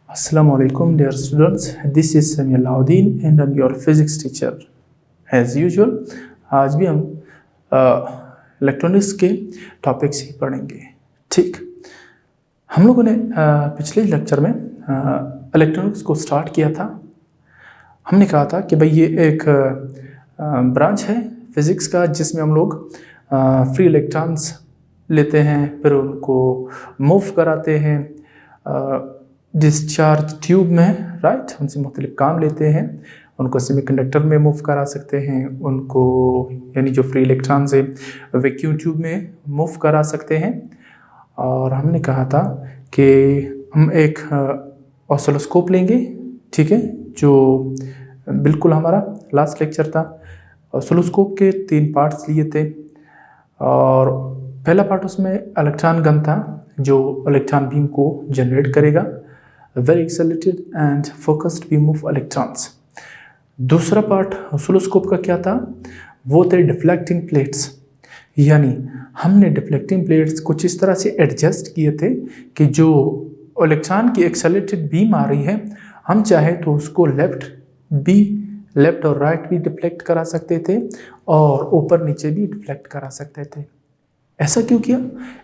Assalamu alaikum dear students, this is Sami Alauddin and I'm your physics teacher. As usual, आज भी हम electronics के topics ही पढ़ेंगे। ठीक, हम लोगों ने पिछले लेक्चर में इलेक्ट्रॉनिक्स को स्टार्ट किया था। हमने कहा था कि भाई ये एक ब्रांच है फिज़िक्स का जिसमें हम लोग फ्री इलेक्ट्रॉन्स लेते हैं, फिर उनको मूव कराते हैं डिस्चार्ज ट्यूब में, राइट। उनसे मुख्तलिफ काम लेते हैं, उनको सेमीकंडक्टर में मूव करा सकते हैं, उनको यानी जो फ्री इलेक्ट्रॉन्स है वैक्यूम ट्यूब में मूव करा सकते हैं। और हमने कहा था कि हम एक ऑसिलोस्कोप लेंगे, ठीक है, जो बिल्कुल हमारा लास्ट लेक्चर था। ऑसिलोस्कोप के 3 पार्ट्स लिए थे और पहला पार्ट उसमें इलेक्ट्रॉन गन था जो इलेक्ट्रॉन बीम को जनरेट करेगा, very accelerated and focused beam of electrons. दूसरा पार्ट ऑसिलोस्कोप का क्या था, वो थे डिफ्लेक्टिंग प्लेट्स, यानी हमने डिफ्लेक्टिंग प्लेट्स कुछ इस तरह से एडजस्ट किए थे कि जो इलेक्ट्रॉन की एक्सेलरेटेड बीम आ रही है, हम चाहे तो उसको लेफ्ट और राइट भी डिफ्लेक्ट करा सकते थे और ऊपर नीचे भी डिफ्लेक्ट करा सकते थे। ऐसा क्यों किया?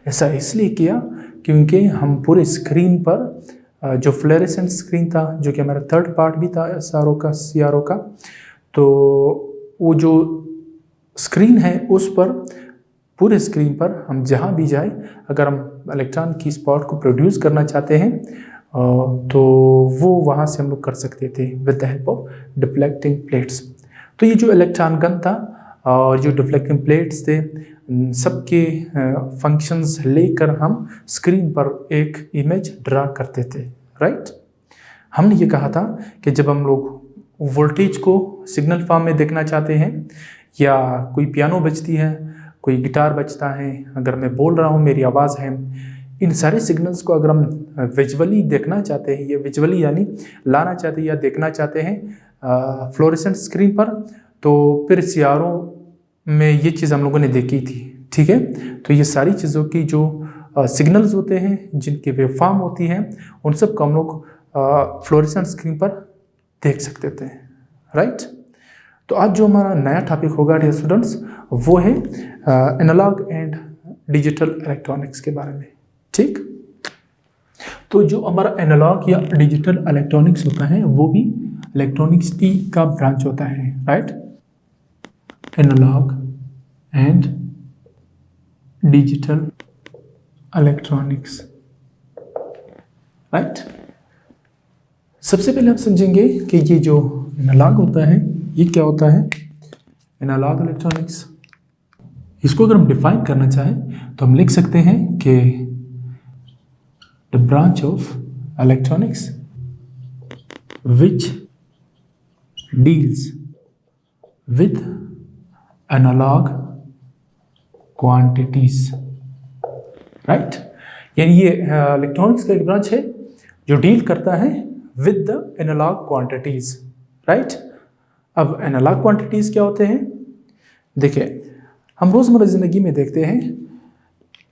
ऐसा इसलिए किया क्योंकि हम पूरे स्क्रीन पर जो फ्लोरेसेंट स्क्रीन था, जो कि हमारा थर्ड पार्ट भी था SRO का, CRO का, तो वो जो स्क्रीन है उस पर पूरे स्क्रीन पर हम जहाँ भी जाए, अगर हम इलेक्ट्रॉन की स्पॉट को प्रोड्यूस करना चाहते हैं तो वो वहाँ से हम लोग कर सकते थे with the help of deflecting plates. तो ये जो इलेक्ट्रॉन गन था और जो डिफ्लेक्टिंग प्लेट्स थे, सबके फंक्शंस लेकर हम स्क्रीन पर एक इमेज ड्रा करते थे, राइट। हमने ये कहा था कि जब हम लोग वोल्टेज को सिग्नल फॉर्म में देखना चाहते हैं, या कोई पियानो बजती है, कोई गिटार बजता है, अगर मैं बोल रहा हूँ, मेरी आवाज़ है, इन सारे सिग्नल्स को अगर हम विजुअली देखना चाहते हैं, या विजुअली यानी लाना चाहते हैं या देखना चाहते हैं फ्लोरेसेंट स्क्रीन पर, तो फिर CRO में ये चीज़ हम लोगों ने देखी थी, ठीक है। तो ये सारी चीज़ों की जो सिग्नल्स होते हैं, जिनकी वेवफॉर्म होती हैं, उन सब को हम लोग फ्लोरेसेंट स्क्रीन पर देख सकते थे, राइट। तो आज जो हमारा नया टॉपिक होगा डियर स्टूडेंट्स, वो है एनालॉग एंड डिजिटल इलेक्ट्रॉनिक्स के बारे में, ठीक। तो जो हमारा एनालॉग या डिजिटल इलेक्ट्रॉनिक्स होता है वो भी इलेक्ट्रॉनिक्स का ब्रांच होता है, right. Analogue and digital electronics, right. सबसे पहले हम समझेंगे कि ये जो एनालॉग होता है ये क्या होता है। एनालॉग इलेक्ट्रॉनिक्स, इसको अगर हम डिफाइन करना चाहें तो हम लिख सकते हैं कि the branch of electronics which deals with analogue quantities, right. यानी ये इलेक्ट्रॉनिक्स का एक ब्रांच है जो डील करता है with the analogue quantities, right. अब एनालॉग क्वांटिटीज क्या होते हैं? देखिए, हम रोज़मर्रा ज़िंदगी में देखते हैं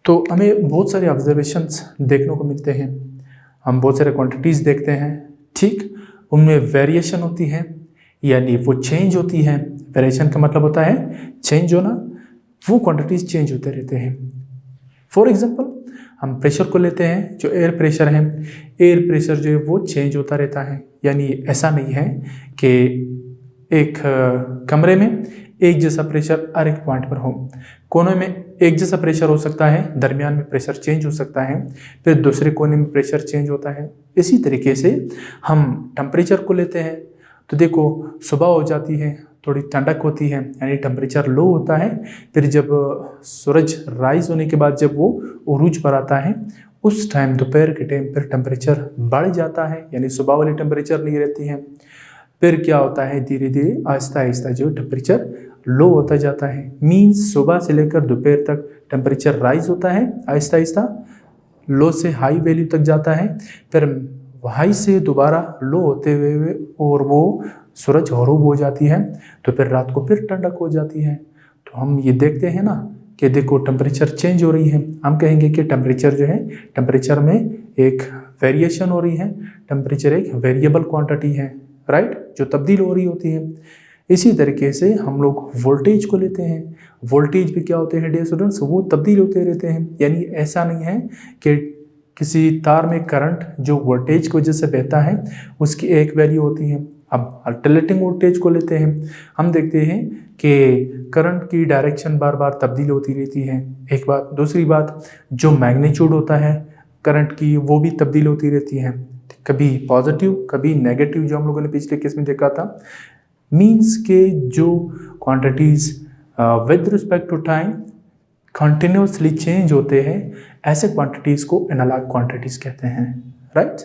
तो हमें बहुत सारे ऑब्जर्वेशंस देखने को मिलते हैं, हम बहुत सारे क्वांटिटीज़ देखते हैं, ठीक। उनमें वेरिएशन होती है, यानी वो चेंज होती है। वेरिएशन का मतलब होता है चेंज होना, वो क्वांटिटीज़ चेंज होते रहते हैं। फॉर एग्जांपल, हम प्रेशर को लेते हैं, जो एयर प्रेशर है, एयर प्रेशर जो है वो चेंज होता रहता है। यानी ऐसा नहीं है कि एक कमरे में एक जैसा प्रेशर हर एक पॉइंट पर हो, कोने में एक जैसा प्रेशर हो सकता है, दरमियान में प्रेशर चेंज हो सकता है, फिर दूसरे कोने में प्रेशर चेंज होता है। इसी तरीके से हम टेम्परेचर को लेते हैं, तो देखो सुबह हो जाती है, थोड़ी ठंडक होती है, यानी टेम्परेचर लो होता है, फिर जब सूरज राइज होने के बाद जब वो उरूज पर आता है, उस टाइम दोपहर के टाइम फिर टेम्परेचर बढ़ जाता है, यानी सुबह वाली टेम्परेचर नहीं रहती है। फिर क्या होता है, धीरे धीरे आहिस्ता आहिस्ता जो टेम्परेचर लो होता जाता है। मीन्स सुबह से लेकर दोपहर तक टेम्परेचर राइज होता है, आहिस्ता आहिस्ता लो से हाई वैल्यू तक जाता है, फिर हाई से दोबारा लो होते हुए और वो सूरज गरूब हो जाती है, तो फिर रात को फिर ठंडक हो जाती है। तो हम ये देखते हैं ना कि देखो टेम्परेचर चेंज हो रही है, हम कहेंगे कि टेम्परेचर जो है, टेम्परेचर में एक वेरिएशन हो रही है, टेम्परेचर एक वेरिएबल क्वांटिटी है, राइट, जो तब्दील हो रही होती है। इसी तरीके से हम लोग वोल्टेज को लेते हैं, वोल्टेज भी क्या होते हैं डियर स्टूडेंट्स, वो तब्दील होते रहते हैं। यानी ऐसा नहीं है कि किसी तार में करंट जो वोल्टेज की वजह से बहता है उसकी एक वैल्यू होती है। अब अल्टरनेटिंग वोल्टेज को लेते हैं, हम देखते हैं कि करंट की डायरेक्शन बार बार तब्दील होती रहती है, एक बात। दूसरी बात, जो मैग्नीट्यूड होता है करंट की वो भी तब्दील होती रहती है, कभी पॉजिटिव कभी नेगेटिव, जो हम लोगों ने पिछले केस में देखा था। मीन्स के जो quantities with respect to time continuously change होते हैं, ऐसे क्वांटिटीज को एनालॉग क्वांटिटीज कहते हैं, राइट।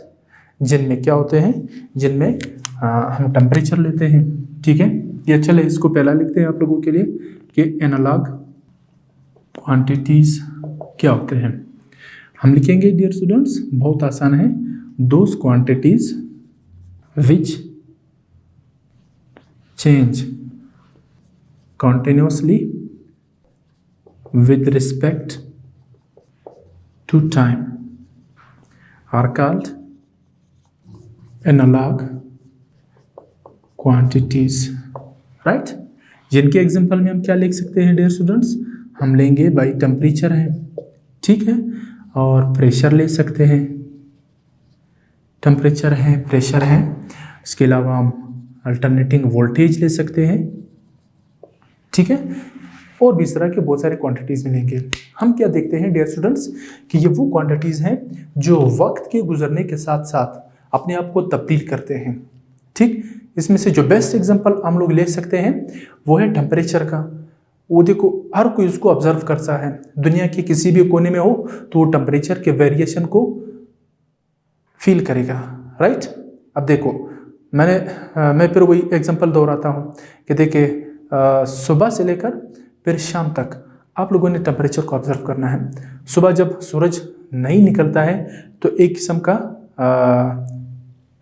जिनमें क्या होते हैं, जिनमें हम टेम्परेचर लेते हैं, ठीक है। ये चले इसको पहला लिखते हैं आप लोगों के लिए कि एनालॉग क्वांटिटीज क्या होते हैं। हम लिखेंगे डियर स्टूडेंट्स, बहुत आसान है, those quantities which change continuously with respect to time are called analog quantities, right। जिनके एग्जांपल में हम क्या लिख सकते हैं डियर स्टूडेंट्स, हम लेंगे भाई टेम्परेचर है, ठीक है, और प्रेशर ले सकते हैं, टेम्परेचर है, प्रेशर है। इसके अलावा हम अल्टरनेटिंग वोल्टेज ले सकते हैं, ठीक है, और भी इस तरह के बहुत सारे क्वांटिटीज मिलेंगे। हम क्या देखते हैं डियर स्टूडेंट्स कि ये वो क्वांटिटीज हैं जो वक्त के गुजरने के साथ साथ अपने आप को तब्दील करते हैं, ठीक। इसमें से जो बेस्ट एग्जांपल हम लोग ले सकते हैं वो है टेम्परेचर का। वो देखो हर कोई उसको ऑब्जर्व करता है, दुनिया के किसी भी कोने में हो तो वो टेम्परेचर के वेरिएशन को फील करेगा, राइट। अब देखो मैं फिर वही एग्जांपल दोहराता हूँ कि देखिए सुबह से लेकर फिर शाम तक आप लोगों ने टेम्परेचर को ऑब्जर्व करना है। सुबह जब सूरज नहीं निकलता है तो एक किस्म का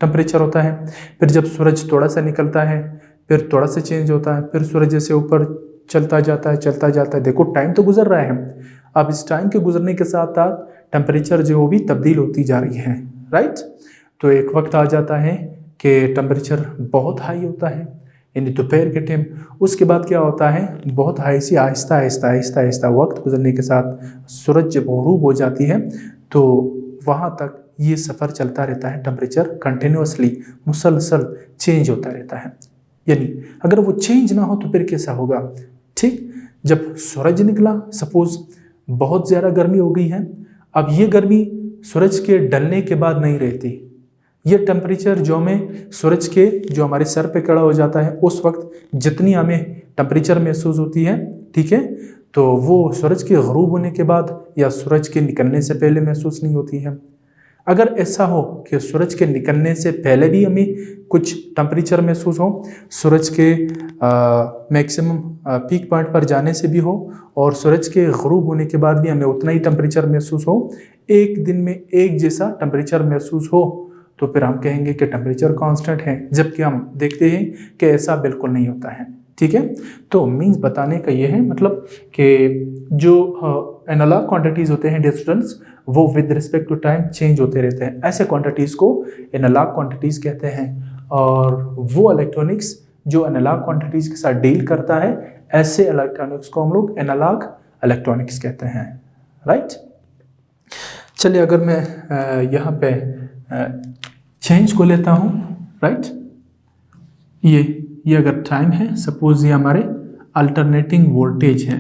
टेम्परेचर होता है, फिर जब सूरज थोड़ा सा निकलता है फिर थोड़ा सा चेंज होता है, फिर सूरज जैसे ऊपर चलता जाता है। देखो टाइम तो गुजर रहा है, अब इस टाइम के गुजरने के साथ साथ टेम्परेचर जो वो भी तब्दील होती जा रही है, राइट। तो एक वक्त आ जाता है कि टेम्परेचर बहुत हाई होता है, यानी दोपहर के टाइम। उसके बाद क्या होता है, बहुत हाई सी आहिस्ता वक्त गुजरने के साथ सूरज जब गरूब हो जाती है तो वहाँ तक ये सफ़र चलता रहता है, टेम्परेचर कंटिन्यूसली मुसलसल चेंज होता रहता है। यानी अगर वो चेंज ना हो तो फिर कैसा होगा, ठीक। जब सूरज निकला, सपोज बहुत ज़्यादा गर्मी हो गई है, अब ये गर्मी सूरज के ढलने के बाद नहीं रहती। ये टेम्परेचर जो हमें सूरज के जो हमारे सर पे खड़ा हो जाता है उस वक्त जितनी हमें टेम्परेचर महसूस होती है, ठीक है, तो वो सूरज के गरूब होने के बाद या सूरज के निकलने से पहले महसूस नहीं होती है। अगर ऐसा हो कि सूरज के निकलने से पहले भी हमें कुछ टेम्परेचर महसूस हो, सूरज के मैक्सिमम पीक पॉइंट पर जाने से भी हो, और सूरज के गरूब होने के बाद भी हमें उतना ही टेम्परेचर महसूस हो, एक दिन में एक जैसा टेम्परेचर महसूस हो, तो फिर हम कहेंगे कि टेम्परेचर कांस्टेंट है। जबकि हम देखते हैं कि ऐसा बिल्कुल नहीं होता है, ठीक है। तो मीन्स बताने का ये है मतलब कि जो एनालॉग क्वांटिटीज़ होते हैं डियर स्टूडेंट्स वो with respect to time change होते रहते हैं। ऐसे क्वांटिटीज़ को एनालॉग क्वांटिटीज़ कहते हैं, और वो इलेक्ट्रॉनिक्स जो एनालॉग क्वांटिटीज़ के साथ डील करता है, ऐसे इलेक्ट्रॉनिक्स को हम लोग एनालॉग इलेक्ट्रॉनिक्स कहते हैं, राइट। चलिए अगर मैं यहाँ पे चेंज को लेता हूँ, राइट, ये अगर टाइम है, सपोज ये हमारे अल्टरनेटिंग वोल्टेज है,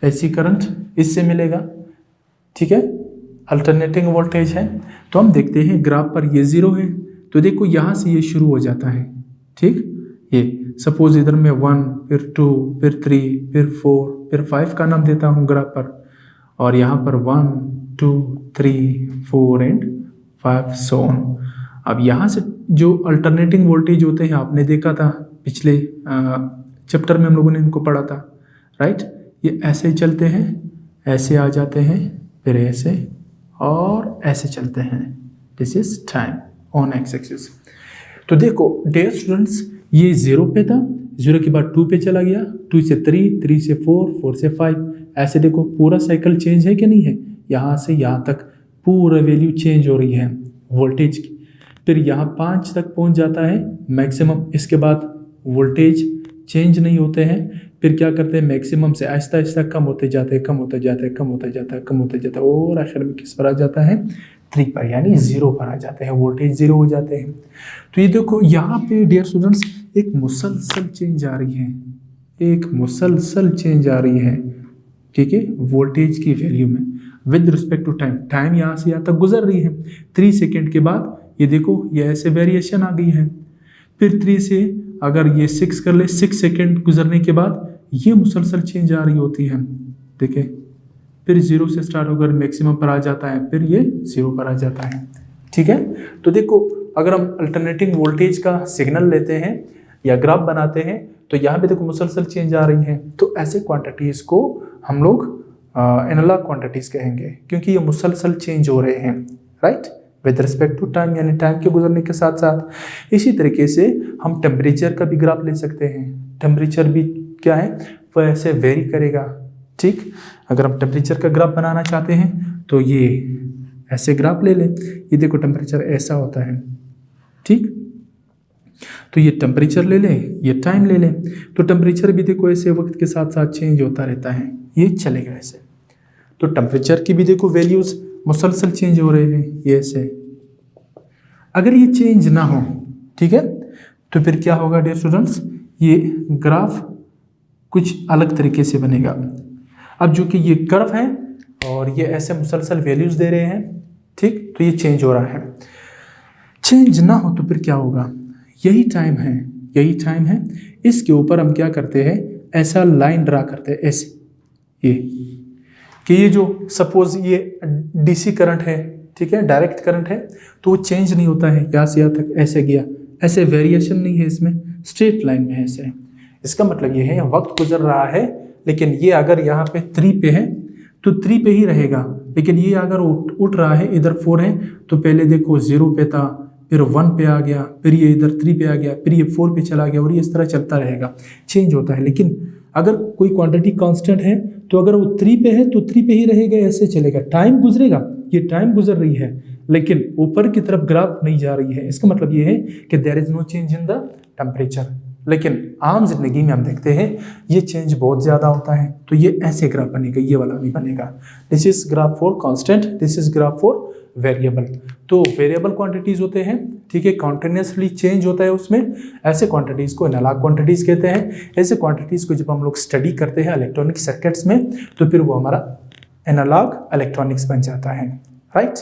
एसी करंट इससे मिलेगा, ठीक है, अल्टरनेटिंग वोल्टेज है। तो हम देखते हैं ग्राफ पर ये 0 है, तो देखो यहाँ से ये शुरू हो जाता है, ठीक। ये सपोज इधर मैं 1 फिर 2 फिर 3 फिर 4 फिर 5 का नाम देता हूँ ग्राफ पर, और यहाँ पर 1 2 3 4 एंड 5 so on। अब यहाँ से जो अल्टरनेटिंग वोल्टेज होते हैं आपने देखा था पिछले चैप्टर में हम लोगों ने इनको पढ़ा था, राइट। ये ऐसे ही चलते हैं, ऐसे आ जाते हैं, फिर ऐसे और ऐसे चलते हैं। This is time on x axis. तो देखो डियर स्टूडेंट्स ये 0 पे था, 0 के बाद 2 पे चला गया, 2 से 3, 3 से 4, 4 से 5, ऐसे देखो पूरा साइकिल चेंज है कि नहीं है, यहाँ से यहाँ तक पूरा वैल्यू चेंज हो रही है वोल्टेज की। फिर यहाँ 5 तक पहुँच जाता है मैक्सिमम, इसके बाद वोल्टेज चेंज नहीं होते हैं। फिर क्या करते हैं, मैक्सिमम से आहिस्ता आहिस्ता कम होते जाते हैं, कम होते जाते हैं, कम होते जाता है, कम होते जाता है, और आखिर में किस पर आ जाता है, 3 पर, यानी 0 पर आ जाते हैं, वोल्टेज 0 हो जाते हैं। तो ये देखो यहाँ पे डियर स्टूडेंट्स एक मुसलसल चेंज आ रही है, एक मुसलसल चेंज आ रही है, ठीक है, वोल्टेज की वैल्यू में with respect to time. Time यहाँ से यहाँ तक गुजर रही है, 3 सेकेंड के बाद ये देखो ये ऐसे वेरिएशन आ गई है। फिर 3 से अगर ये 6 कर ले, 6 सेकेंड गुजरने के बाद ये मुसलसल चेंज आ रही होती है, देखिए। फिर 0 से स्टार्ट होकर मैक्सिमम पर आ जाता है, फिर ये 0 पर आ जाता है, ठीक है। तो देखो अगर हम अल्टरनेटिंग वोल्टेज का सिग्नल लेते हैं या ग्राफ बनाते हैं तो यहाँ पे देखो मुसलसल चेंज आ रही है। तो ऐसे क्वांटिटीज को हम लोग एनालॉग क्वांटिटीज कहेंगे, क्योंकि ये मुसलसल चेंज हो रहे हैं, right, with respect to time, यानी टाइम के गुजरने के साथ साथ। इसी तरीके से हम टेम्परेचर का भी ग्राफ ले सकते हैं। टेम्परेचर भी क्या है, वो ऐसे वेरी करेगा, ठीक। अगर हम टेम्परेचर का ग्राफ बनाना चाहते हैं तो ये ऐसे ग्राफ ले लें, ये देखो टेम्परेचर ऐसा होता है, ठीक। तो ये टेम्परेचर ले लें, ये टाइम ले लें, तो टेम्परेचर भी देखो ऐसे वक्त के साथ साथ चेंज होता रहता है, ये चलेगा ऐसे। तो टेम्परेचर की भी देखो वैल्यूज मुसलसल चेंज हो रहे हैं, ये ऐसे। अगर ये चेंज ना हो, ठीक है, तो फिर क्या होगा डियर स्टूडेंट्स, ये ग्राफ कुछ अलग तरीके से बनेगा। अब जो कि ये कर्व है और ये ऐसे मुसलसल वैल्यूज दे रहे हैं, ठीक, तो ये चेंज हो रहा है। चेंज ना हो तो फिर क्या होगा, यही टाइम है, यही टाइम है, इसके ऊपर हम क्या करते हैं, ऐसा लाइन ड्रा करते हैं ऐसे, ये कि ये जो सपोज ये डीसी करंट है, ठीक है, डायरेक्ट करंट है, तो वो चेंज नहीं होता है, यहाँ से यहाँ तक ऐसे गया, ऐसे वेरिएशन नहीं है इसमें, स्ट्रेट लाइन में है ऐसे। इसका मतलब ये है वक्त गुजर रहा है, लेकिन ये अगर यहाँ पे 3 पे है तो 3 पे ही रहेगा, लेकिन ये अगर उठ रहा है, इधर 4 है, तो पहले देखो 0 पे था, फिर 1 पे आ गया, फिर ये इधर 3 पे आ गया, फिर ये 4 पे चला गया, और ये इस तरह चलता रहेगा, चेंज होता है। लेकिन अगर कोई क्वांटिटी कांस्टेंट है तो अगर वो 3 पे है तो 3 पे ही रहेगा, ऐसे चलेगा, टाइम गुजरेगा, ये टाइम गुजर रही है, लेकिन ऊपर की तरफ ग्राफ नहीं जा रही है। इसका मतलब ये है कि there is no change in the temperature. लेकिन आम जिंदगी में हम देखते हैं ये चेंज बहुत ज़्यादा होता है, तो ये ऐसे ग्राफ बनेगा, ये वाला नहीं बनेगा। This is graph for constant, this is graph for variable. तो वेरिएबल क्वांटिटीज होते हैं, ठीक है, कॉन्टिन्यूसली चेंज होता है उसमें, ऐसे क्वांटिटीज को एनालॉग क्वांटिटीज कहते हैं। ऐसे क्वांटिटीज को जब हम लोग स्टडी करते हैं इलेक्ट्रॉनिक सर्किट्स में तो फिर वो हमारा एनालॉग इलेक्ट्रॉनिक्स बन जाता है, राइट।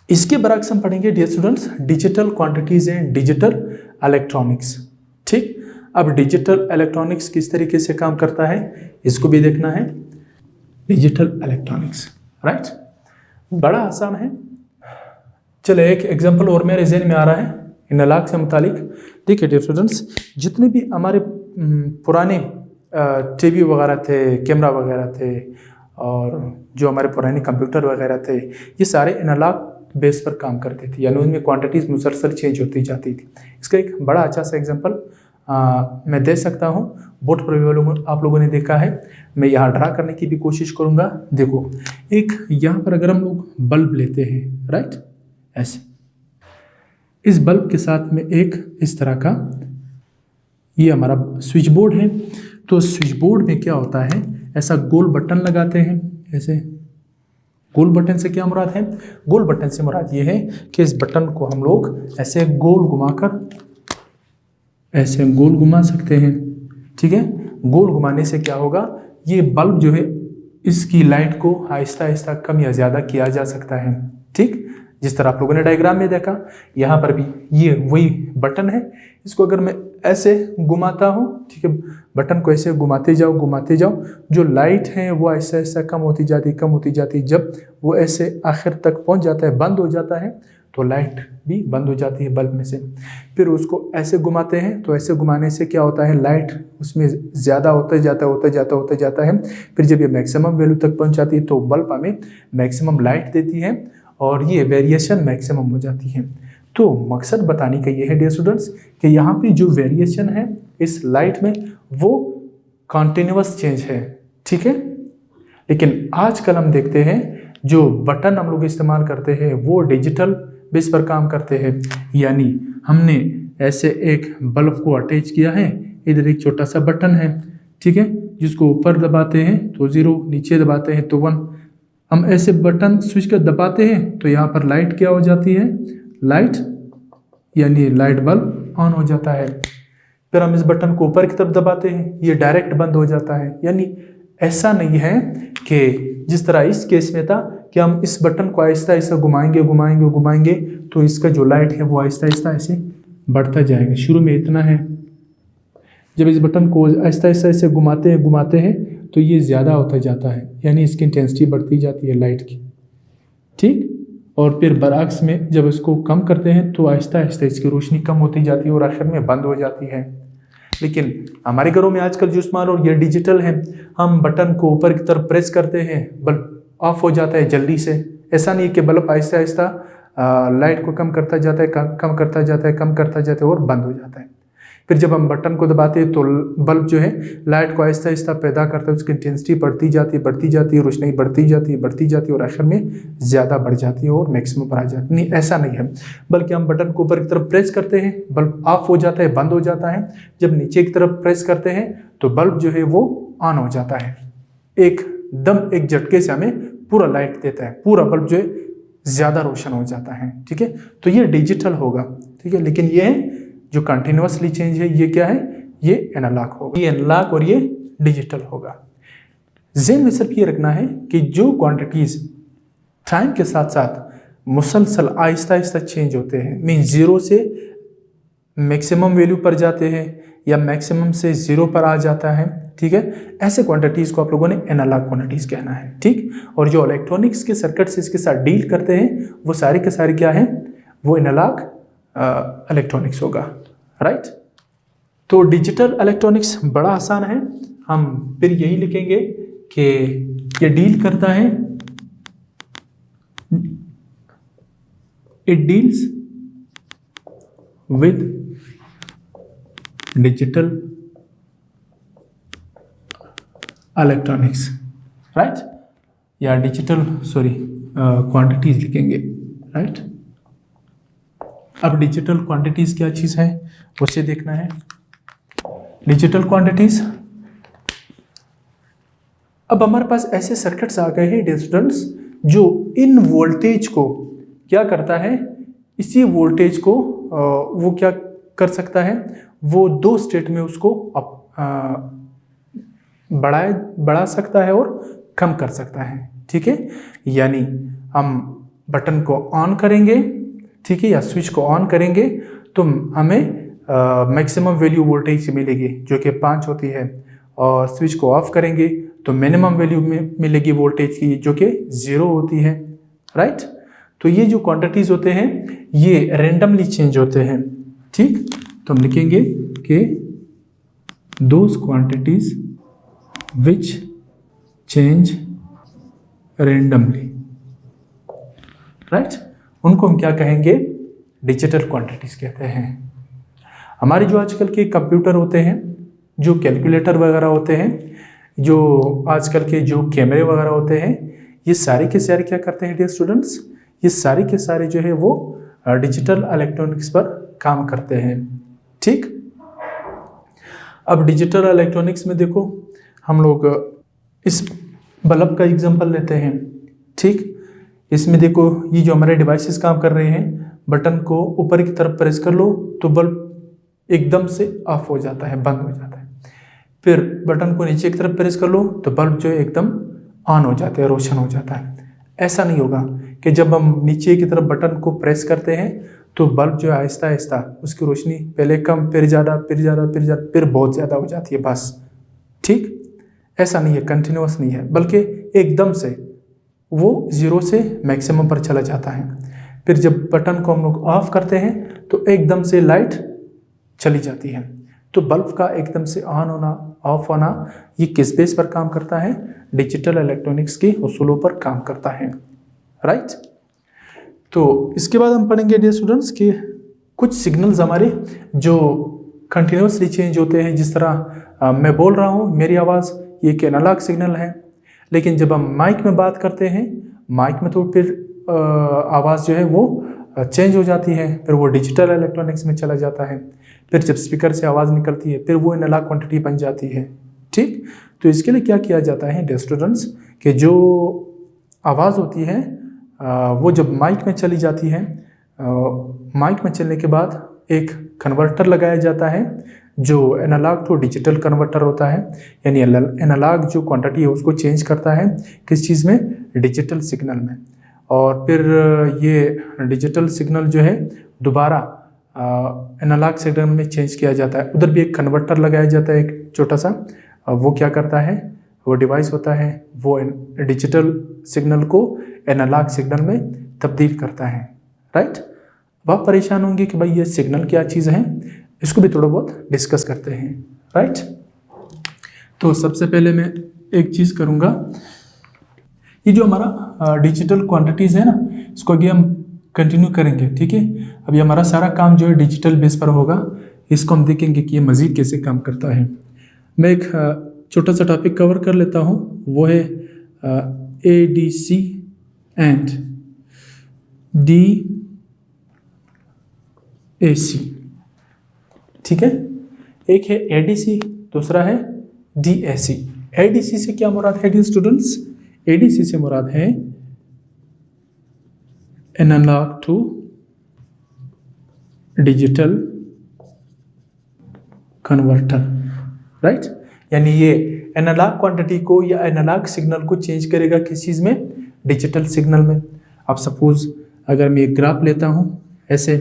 इसके बरक्स हम पढ़ेंगे dear students digital quantities and digital electronics, ठीक। अब डिजिटल इलेक्ट्रॉनिक्स किस तरीके से काम करता है इसको भी देखना है, डिजिटल इलेक्ट्रॉनिक्स, राइट। बड़ा आसान है। चलो एक एग्जांपल और मेरे ज़हन में आ रहा है एनालॉग से मुतालिक। देखिए डियर स्टूडेंट्स, जितने भी हमारे पुराने टीवी वगैरह थे, कैमरा वगैरह थे, और जो हमारे पुराने कंप्यूटर वगैरह थे, ये सारे एनालॉग बेस पर काम करते थे, यानी उनमें क्वांटिटीज़ मुसलसल चेंज होती जाती थी। इसका एक बड़ा अच्छा सा एग्जांपल मैं दे सकता हूँ, बहुत प्रॉब्लम आप लोगों ने देखा है, मैं यहाँ ड्रा करने की भी कोशिश करूँगा। देखो एक यहाँ पर अगर हम लोग बल्ब लेते हैं, राइट, ऐसे, इस बल्ब के साथ में एक इस तरह का ये हमारा स्विच बोर्ड है। तो स्विच बोर्ड में क्या होता है, ऐसा गोल बटन लगाते हैं, ऐसे। गोल बटन से क्या मुराद है, गोल बटन से मुराद ये है कि इस बटन को हम लोग ऐसे गोल घुमाकर ऐसे गोल घुमा सकते हैं, ठीक है। गोल घुमाने से क्या होगा, ये बल्ब जो है इसकी लाइट को आहिस्ता आहिस्ता कम या ज़्यादा किया जा सकता है, ठीक। जिस तरह आप लोगों ने डायग्राम में देखा, यहाँ पर भी ये वही बटन है, इसको अगर मैं ऐसे घुमाता हूँ, ठीक है, बटन को ऐसे घुमाते जाओ, जो लाइट है वो ऐसा ऐसा कम होती जाती, जब वो ऐसे आखिर तक पहुँच जाता है, बंद हो जाता है, तो लाइट भी बंद हो जाती है बल्ब में से। फिर उसको ऐसे घुमाते हैं, तो ऐसे घुमाने से क्या होता है, लाइट उसमें ज़्यादा होता जाता है। फिर जब ये मैक्सिमम वैल्यू तक पहुँच जाती है तो बल्ब हमें मैक्सिमम लाइट देती है और ये वेरिएशन मैक्सिमम हो जाती है। तो मकसद बताने का ये है डियर स्टूडेंट्स कि यहाँ पे जो वेरिएशन है इस लाइट में वो कॉन्टिन्यूअस चेंज है, ठीक है। लेकिन आजकल हम देखते हैं जो बटन हम लोग इस्तेमाल करते हैं वो डिजिटल बेस पर काम करते हैं, यानी हमने ऐसे एक बल्ब को अटैच किया है, इधर एक छोटा सा बटन है, ठीक है, जिसको ऊपर दबाते हैं तो 0, नीचे दबाते हैं तो 1। हम ऐसे बटन स्विच कर दबाते हैं तो यहाँ पर लाइट क्या हो जाती है, लाइट यानी लाइट बल्ब ऑन हो जाता है। फिर हम इस बटन को ऊपर की तरफ दबाते हैं, ये डायरेक्ट बंद हो जाता है। यानी ऐसा नहीं है कि जिस तरह इस केस में था कि हम इस बटन को आहिस्ता आहिस्ता घुमाएंगे घुमाएंगे घुमाएंगे तो इसका जो लाइट है वो आहिस्ता आहिस्ता ऐसे बढ़ता जाएगा। शुरू में इतना है, जब इस बटन को आहिस्ता आहिस्ता ऐसे घुमाते हैं तो ये ज़्यादा होता जाता है, यानी इसकी इंटेंसिटी बढ़ती जाती है लाइट की, ठीक। और फिर बरअक्स में जब इसको कम करते हैं तो आहिस्ता आहिस्ता इसकी रोशनी कम होती जाती है और आखिर में बंद हो जाती है। लेकिन हमारे घरों में आजकल जो स्मार्ट और ये डिजिटल है, हम बटन को ऊपर की तरफ प्रेस करते हैं, बल्ब ऑफ हो जाता है जल्दी से। ऐसा नहीं है कि बल्ब आहिस्ता आहिस्ता लाइट को कम करता जाता है, कम करता जाता है, कम करता जाता है और बंद हो जाता है। फिर जब हम बटन को दबाते हैं तो बल्ब जो है लाइट को आहिस्ता आहिस्ता पैदा करता है, उसकी इंटेंसिटी बढ़ती जाती है, रोशनी बढ़ती जाती है और आखिर में ज़्यादा बढ़ जाती है और मैक्सिमम पर आ जाती है। नहीं, ऐसा नहीं है, बल्कि हम बटन को ऊपर की तरफ प्रेस करते हैं, बल्ब ऑफ हो जाता है, बंद हो जाता है। जब नीचे की तरफ प्रेस करते हैं तो बल्ब जो है वो ऑन हो जाता है, एक झटके से हमें पूरा लाइट देता है, पूरा बल्ब जो है ज़्यादा रोशन हो जाता है, ठीक है। तो ये डिजिटल होगा, ठीक है। लेकिन ये जो कंटिन्यूअसली चेंज है ये क्या है, ये एनालॉग होगा, ये एनालॉग और ये डिजिटल होगा। ज़हन में सिर्फ ये रखना है कि जो क्वांटिटीज़ टाइम के साथ साथ मुसलसल आहिस्ता आहिस्ता चेंज होते हैं, मीन 0 से मैक्सिमम वैल्यू पर जाते हैं या मैक्सिमम से 0 पर आ जाता है, ठीक है, ऐसे क्वांटिटीज़ को आप लोगों ने एनालॉग क्वांटिटीज़ कहना है, ठीक। और जो इलेक्ट्रॉनिक्स के सर्किट्स इसके साथ डील करते हैं वो सारे के सारे क्या हैं, वो एनालॉग इलेक्ट्रॉनिक्स होगा, राइट। तो डिजिटल इलेक्ट्रॉनिक्स बड़ा आसान है, हम फिर यही लिखेंगे कि ये डील करता है, it deals with digital electronics, right, या डिजिटल क्वांटिटीज लिखेंगे, राइट। अब डिजिटल क्वांटिटीज क्या चीज़ है उसे देखना है। डिजिटल क्वांटिटीज, अब हमारे पास ऐसे सर्किट्स आ गए हैं डियर स्टूडेंट्स, जो इन वोल्टेज को क्या करता है, इसी वोल्टेज को वो क्या कर सकता है, वो 2 स्टेट में उसको बढ़ा सकता है और कम कर सकता है, ठीक है। यानी हम बटन को ऑन करेंगे, ठीक है, या स्विच को ऑन करेंगे तो हमें मैक्सिमम वैल्यू वोल्टेज मिलेगी जो कि 5 होती है, और स्विच को ऑफ करेंगे तो मिनिमम वैल्यू में मिलेगी वोल्टेज की जो कि 0 होती है, राइट। तो ये जो क्वांटिटीज़ होते हैं ये रेंडमली चेंज होते हैं, ठीक। तो हम लिखेंगे कि those quantities which change randomly, right, उनको हम क्या कहेंगे, डिजिटल क्वांटिटीज कहते हैं। हमारे जो आजकल के कंप्यूटर होते हैं, जो कैलकुलेटर वगैरह होते हैं, जो आजकल के जो कैमरे वगैरह होते हैं, ये सारे के सारे क्या करते हैं डियर स्टूडेंट्स, ये सारे के सारे जो है वो डिजिटल इलेक्ट्रॉनिक्स पर काम करते हैं, ठीक। अब डिजिटल इलेक्ट्रॉनिक्स में देखो, हम लोग इस बल्ब का एग्जांपल लेते हैं, ठीक। इसमें देखो ये जो हमारे डिवाइसेस काम कर रहे हैं, बटन को ऊपर की तरफ प्रेस कर लो तो बल्ब एकदम से ऑफ हो जाता है, बंद हो जाता है। फिर बटन को नीचे की तरफ प्रेस कर लो तो बल्ब जो है एकदम ऑन हो जाता है, रोशन हो जाता है। ऐसा नहीं होगा कि जब हम नीचे की तरफ बटन को प्रेस करते हैं तो बल्ब जो है आहिस्ता आहिस्ता उसकी रोशनी पहले कम, फिर ज़्यादा, फिर बहुत ज़्यादा हो जाती है, बस, ठीक। ऐसा नहीं है, कंटिन्यूअस नहीं है, बल्कि एकदम से वो 0 से मैक्सिमम पर चला जाता है। फिर जब बटन को हम लोग ऑफ करते हैं तो एकदम से लाइट चली जाती है। तो बल्ब का एकदम से ऑन होना, ऑफ होना, ये किस बेस पर काम करता है, डिजिटल इलेक्ट्रॉनिक्स के उसूलों पर काम करता है, राइट। तो इसके बाद हम पढ़ेंगे डियर स्टूडेंट्स कि कुछ सिग्नल्स हमारे जो कंटिन्यूसली चेंज होते हैं। जिस तरह मैं बोल रहा हूँ, मेरी आवाज़ ये एक एनालॉग सिग्नल है, लेकिन जब हम माइक में बात करते हैं, माइक में तो फिर आवाज़ जो है वो चेंज हो जाती है, फिर वो डिजिटल इलेक्ट्रॉनिक्स में चला जाता है, फिर जब स्पीकर से आवाज़ निकलती है फिर वो एनालॉग क्वांटिटी बन जाती है। ठीक, तो इसके लिए क्या किया जाता है डियर स्टूडेंट्स कि जो आवाज़ होती है वो जब माइक में चली जाती है, माइक में चलने के बाद एक कन्वर्टर लगाया जाता है जो एनालॉग टू डिजिटल कन्वर्टर होता है, यानी एनालॉग जो क्वांटिटी है उसको चेंज करता है किस चीज़ में, डिजिटल सिग्नल में। और फिर ये डिजिटल सिग्नल जो है दोबारा एनालॉग सिग्नल में चेंज किया जाता है। उधर भी एक कन्वर्टर लगाया जाता है एक छोटा सा, वो क्या करता है, वो डिवाइस होता है वो डिजिटल सिग्नल को एनालॉग सिग्नल में तब्दील करता है। राइट, अब आप परेशान होंगे कि भाई ये सिग्नल क्या चीज़ है, इसको भी थोड़ा बहुत डिस्कस करते हैं। राइट, तो सबसे पहले मैं एक चीज़ करूँगा, ये जो हमारा डिजिटल क्वांटिटीज़ है ना, इसको आगे हम कंटिन्यू करेंगे। ठीक है, अभी हमारा सारा काम जो है डिजिटल बेस पर होगा, इसको हम देखेंगे कि ये मज़ीद कैसे काम करता है। मैं एक छोटा सा टॉपिक कवर कर लेता हूँ, वो है ADC एंड DAC। ठीक है, एक है ADC, दूसरा है DAC। ADC से क्या मुराद है डियर स्टूडेंट्स, ADC से मुराद है analogue to digital converter. Right, यानी ये एनालॉग क्वांटिटी को या एनालॉग सिग्नल को चेंज करेगा किस चीज़ में, डिजिटल सिग्नल में। अब सपोज अगर मैं एक ग्राफ लेता हूँ ऐसे,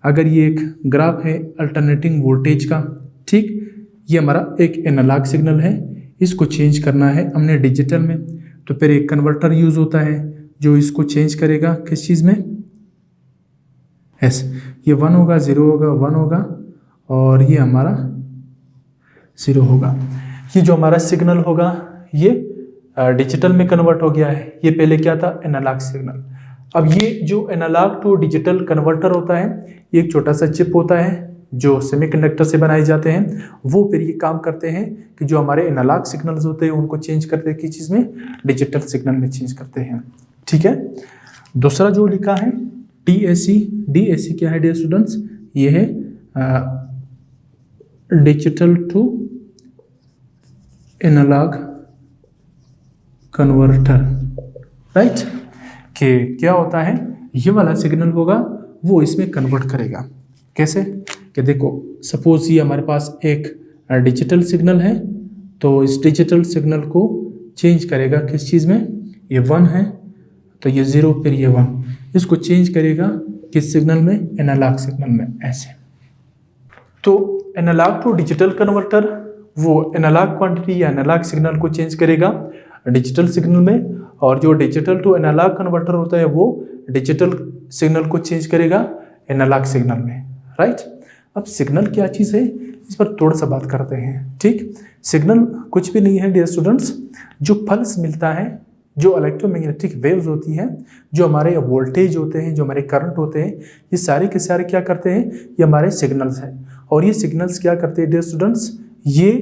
अगर ये एक ग्राफ है अल्टरनेटिंग वोल्टेज का, ठीक, ये हमारा एक एनालॉग सिग्नल है, इसको चेंज करना है हमने डिजिटल में, तो फिर एक कन्वर्टर यूज़ होता है जो इसको चेंज करेगा किस चीज़ में, ऐसे ये 1 होगा, 0 होगा, 1 होगा और ये हमारा 0 होगा। ये जो हमारा सिग्नल होगा ये डिजिटल में कन्वर्ट हो गया है, ये पहले क्या था, एनालॉग सिग्नल। अब ये जो एनालॉग टू डिजिटल कन्वर्टर होता है, ये एक छोटा सा चिप होता है जो सेमीकंडक्टर से बनाए जाते हैं, वो फिर ये काम करते हैं कि जो हमारे एनालॉग सिग्नल्स होते हैं उनको चेंज करते हैं किस चीज़ में, डिजिटल सिग्नल में चेंज करते हैं। ठीक है, दूसरा जो लिखा है DAC, DAC क्या है डियर स्टूडेंट्स, ये है digital to analogue converter. Right, कि क्या होता है, ये वाला सिग्नल होगा वो इसमें कन्वर्ट करेगा। कैसे, कि देखो सपोज ये हमारे पास एक डिजिटल सिग्नल है, तो इस डिजिटल सिग्नल को चेंज करेगा किस चीज़ में, ये 1 है तो ये 0, फिर ये 1, इसको चेंज करेगा किस सिग्नल में, एनालॉग सिग्नल में, ऐसे। तो एनालॉग टू डिजिटल कन्वर्टर वो एनालॉग क्वांटिटी या एनालॉग सिग्नल को चेंज करेगा डिजिटल सिग्नल में, और जो डिजिटल टू एनालॉग कन्वर्टर होता है वो डिजिटल सिग्नल को चेंज करेगा एनालॉग सिग्नल में। राइट, अब सिग्नल क्या चीज़ है इस पर थोड़ा सा बात करते हैं। ठीक, सिग्नल कुछ भी नहीं है डियर स्टूडेंट्स, जो पल्स मिलता है, जो इलेक्ट्रोमैग्नेटिक वेव्स होती हैं, जो हमारे वोल्टेज होते हैं, जो हमारे करंट होते हैं, ये सारे के सारे क्या करते हैं, ये हमारे सिग्नल्स हैं। और ये सिग्नल्स क्या करते हैं डियर स्टूडेंट्स, ये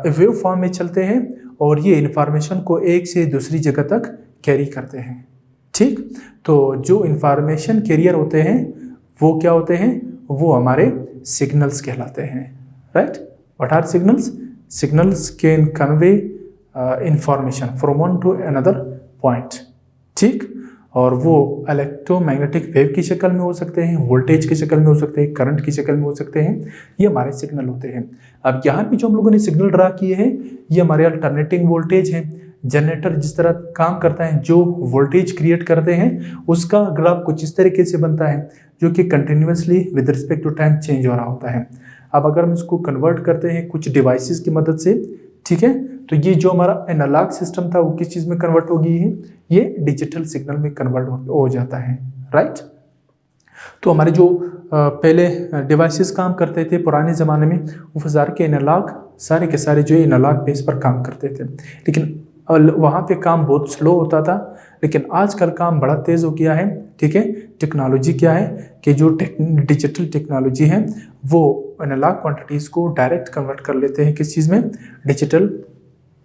वेव फॉर्म में चलते हैं और ये इंफॉर्मेशन को एक से दूसरी जगह तक कैरी करते हैं। ठीक, तो जो इंफॉर्मेशन कैरियर होते हैं वो क्या होते हैं, वो हमारे सिग्नल्स कहलाते हैं। Right, what are signals, signals can convey information from one to another point. ठीक, और वो इलेक्ट्रोमैग्नेटिक वेव की शक्ल में हो सकते हैं, वोल्टेज की शक्ल में हो सकते हैं, करंट की शक्ल में हो सकते हैं, ये हमारे सिग्नल होते हैं। अब यहाँ पे जो हम लोगों ने सिग्नल ड्रा किए हैं ये हमारे अल्टरनेटिंग वोल्टेज हैं। जनरेटर जिस तरह काम करता है, जो वोल्टेज क्रिएट करते हैं, उसका ग्राफ कुछ इस तरीके से बनता है जो कि continuously with respect to time change हो रहा होता है। अब अगर हम इसको कन्वर्ट करते हैं कुछ डिवाइसेस की मदद से, ठीक है, तो ये जो हमारा एनालॉग सिस्टम था वो किस चीज़ में कन्वर्ट हो गई है, ये डिजिटल सिग्नल में कन्वर्ट हो जाता है। राइट, तो हमारे जो पहले डिवाइसेस काम करते थे पुराने ज़माने में, वो सारे के एनालॉग, सारे के सारे जो एनालॉग बेस पर काम करते थे, लेकिन वहाँ पे काम बहुत स्लो होता था। लेकिन आजकल काम बड़ा तेज़ हो गया है। ठीक है, टेक्नोलॉजी क्या है कि जो डिजिटल टेक्नोलॉजी है वो एनालॉग क्वांटिटीज़ को डायरेक्ट कन्वर्ट कर लेते हैं किस चीज़ में, डिजिटल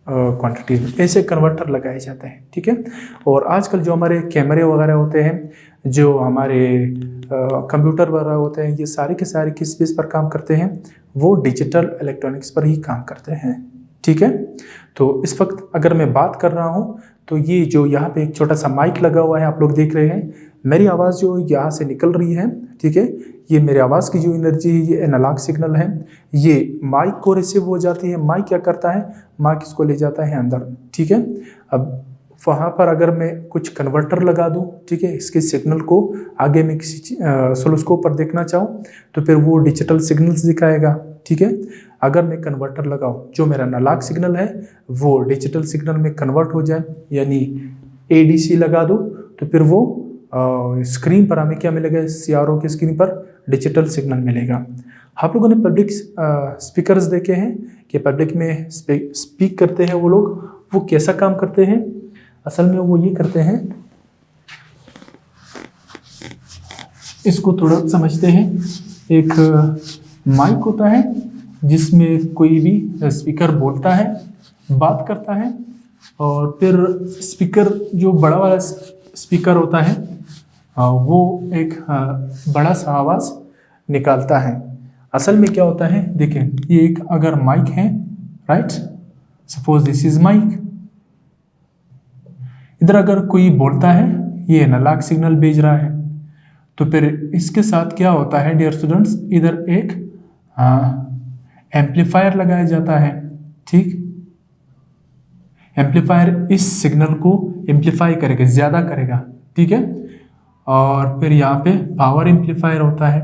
क्वांटिटीज़ में ऐसे कन्वर्टर लगाए जाते हैं, ठीक है। और आजकल जो हमारे कैमरे वगैरह होते हैं, जो हमारे कंप्यूटर वगैरह होते हैं, ये सारे के सारे किस बेस पर काम करते हैं, वो डिजिटल इलेक्ट्रॉनिक्स पर ही काम करते हैं, ठीक है। तो इस वक्त अगर मैं बात कर रहा हूँ तो ये जो यहाँ पे एक छोटा सा माइक लगा हुआ है, आप लोग देख रहे हैं, मेरी आवाज़ जो यहाँ से निकल रही है, ठीक है, ये मेरे आवाज़ की जो एनर्जी है ये एनालॉग सिग्नल है, ये माइक को रिसीव हो जाती है। माइक क्या करता है, माइक इसको ले जाता है अंदर, ठीक है। अब वहाँ पर अगर मैं कुछ कन्वर्टर लगा दूँ, ठीक है, इसके सिग्नल को आगे मैं किसी ऑसिलोस्कोप पर देखना चाहूँ तो फिर वो डिजिटल सिग्नल्स दिखाएगा, ठीक है। अगर मैं कन्वर्टर लगाऊँ, जो मेरा एनालॉग सिग्नल है वो डिजिटल सिग्नल में कन्वर्ट हो जाए, यानी ADC लगा दूँ, तो फिर वो स्क्रीन पर हमें क्या मिलेगा, CRO की स्क्रीन पर डिजिटल सिग्नल मिलेगा। आप लोगों ने पब्लिक स्पीकर्स देखे हैं कि पब्लिक में स्पीक करते हैं वो लोग, वो कैसा काम करते हैं, असल में वो ये करते हैं, इसको थोड़ा समझते हैं। एक माइक होता है जिसमें कोई भी स्पीकर बोलता है, बात करता है, और फिर स्पीकर जो बड़ा वाला स्पीकर होता है वो एक बड़ा सा आवाज़ निकालता है। असल में क्या होता है, देखें, ये एक अगर माइक है, right, suppose this is mic, इधर अगर कोई बोलता है, ये एनालॉग सिग्नल भेज रहा है, तो फिर इसके साथ क्या होता है डियर स्टूडेंट्स, इधर एक एम्पलीफायर लगाया जाता है, ठीक। एम्पलीफायर इस सिग्नल को एम्पलीफाई करेगा, ज़्यादा करेगा, ठीक है। और फिर यहाँ पे पावर एम्पलीफायर होता है,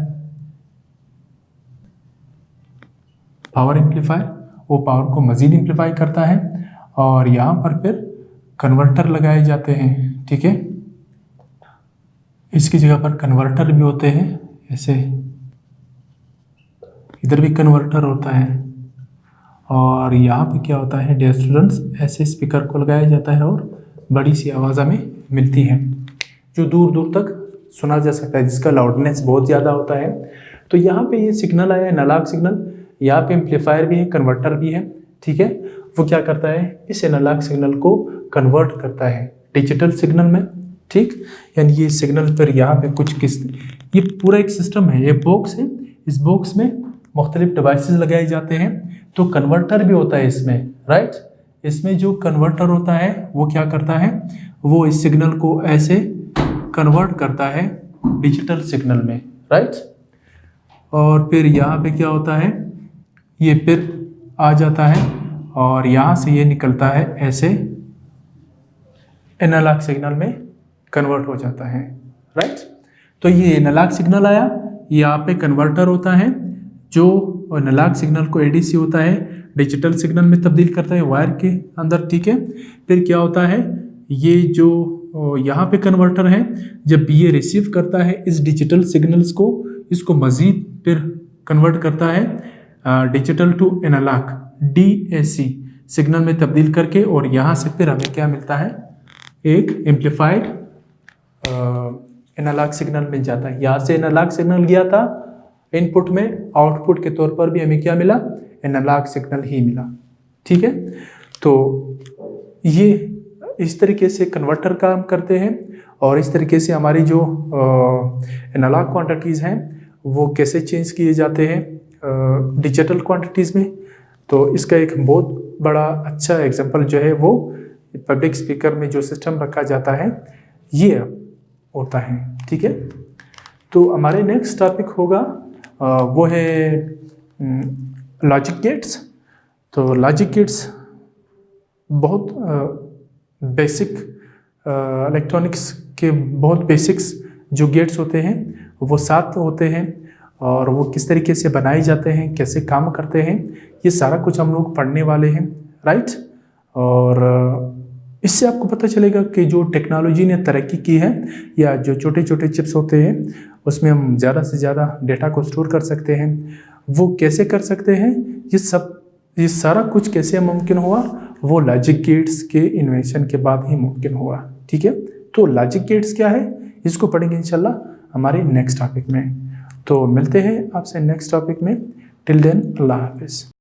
पावर एम्पलीफायर वो पावर को मज़ीद एम्पलीफाई करता है, और यहाँ पर फिर कन्वर्टर लगाए जाते हैं, ठीक है। इसकी जगह पर कन्वर्टर भी होते हैं, ऐसे इधर भी कन्वर्टर होता है, और यहाँ पे क्या होता है डियर स्टूडेंट्स, ऐसे स्पीकर को लगाया जाता है और बड़ी सी आवाज़ हमें मिलती है जो दूर दूर तक सुना जा सकता है, जिसका लाउडनेस बहुत ज़्यादा होता है। तो यहाँ पे ये सिग्नल आया एनालॉग सिग्नल, यहाँ पे एम्पलीफायर भी है, कन्वर्टर भी है, ठीक है। वो क्या करता है, इस एनालॉग सिग्नल को कन्वर्ट करता है डिजिटल सिग्नल में, ठीक। यानी ये सिग्नल पर यहाँ पे ये पूरा एक सिस्टम है, ये बॉक्स है, इस बॉक्स में मुख्तलिफ डिवाइसेस लगाए जाते हैं, तो कन्वर्टर भी होता है इसमें, राइट। इसमें जो कन्वर्टर होता है वो क्या करता है, वो इस सिग्नल को ऐसे कन्वर्ट करता है डिजिटल सिग्नल में, राइट। और फिर यहाँ पे क्या होता है, ये फिर आ जाता है और यहाँ से ये निकलता है, ऐसे एनालॉग सिग्नल में कन्वर्ट हो जाता है, राइट। तो ये एनालॉग सिग्नल आया, यहाँ पे कन्वर्टर होता है जो एनालॉग सिग्नल को ADC होता है डिजिटल सिग्नल में तब्दील करता है वायर के अंदर, ठीक है। फिर क्या होता है, ये जो यहाँ पे कन्वर्टर है, जब ये रिसीव करता है इस डिजिटल सिग्नल्स को, इसको मज़ीद फिर कन्वर्ट करता है digital to analogue DAC signal में तब्दील करके, और यहाँ से फिर हमें क्या मिलता है, एक एम्पलीफाइड एनालॉग सिग्नल मिल जाता है। यहाँ से एनालॉग सिग्नल गया था इनपुट में, आउटपुट के तौर पर भी हमें क्या मिला, एनालॉग सिग्नल ही मिला, ठीक है। तो ये इस तरीके से कन्वर्टर काम करते हैं, और इस तरीके से हमारी जो एनालॉग क्वांटिटीज़ हैं वो कैसे चेंज किए जाते हैं डिजिटल क्वांटिटीज़ में। तो इसका एक बहुत बड़ा अच्छा एग्जांपल जो है वो पब्लिक स्पीकर में जो सिस्टम रखा जाता है ये होता है, ठीक है। तो हमारे नेक्स्ट टॉपिक होगा वो है लॉजिक गेट्स। तो लॉजिक गेट्स बहुत बेसिक इलेक्ट्रॉनिक्स के बहुत बेसिक्स जो गेट्स होते हैं वो 7 होते हैं, और वो किस तरीके से बनाए जाते हैं, कैसे काम करते हैं, ये सारा कुछ हम लोग पढ़ने वाले हैं, राइट। और इससे आपको पता चलेगा कि जो टेक्नोलॉजी ने तरक्की की है, या जो छोटे छोटे चिप्स होते हैं उसमें हम ज़्यादा से ज़्यादा डेटा को स्टोर कर सकते हैं, वो कैसे कर सकते हैं, ये सारा कुछ कैसे मुमकिन हुआ, वो लॉजिक गेट्स के इन्वेंशन के बाद ही मुमकिन हुआ, ठीक है। तो लॉजिक गेट्स क्या है, इसको पढ़ेंगे इंशाल्लाह हमारे नेक्स्ट टॉपिक में। तो मिलते हैं आपसे नेक्स्ट टॉपिक में। टिल देन अल्लाह हाफिज़।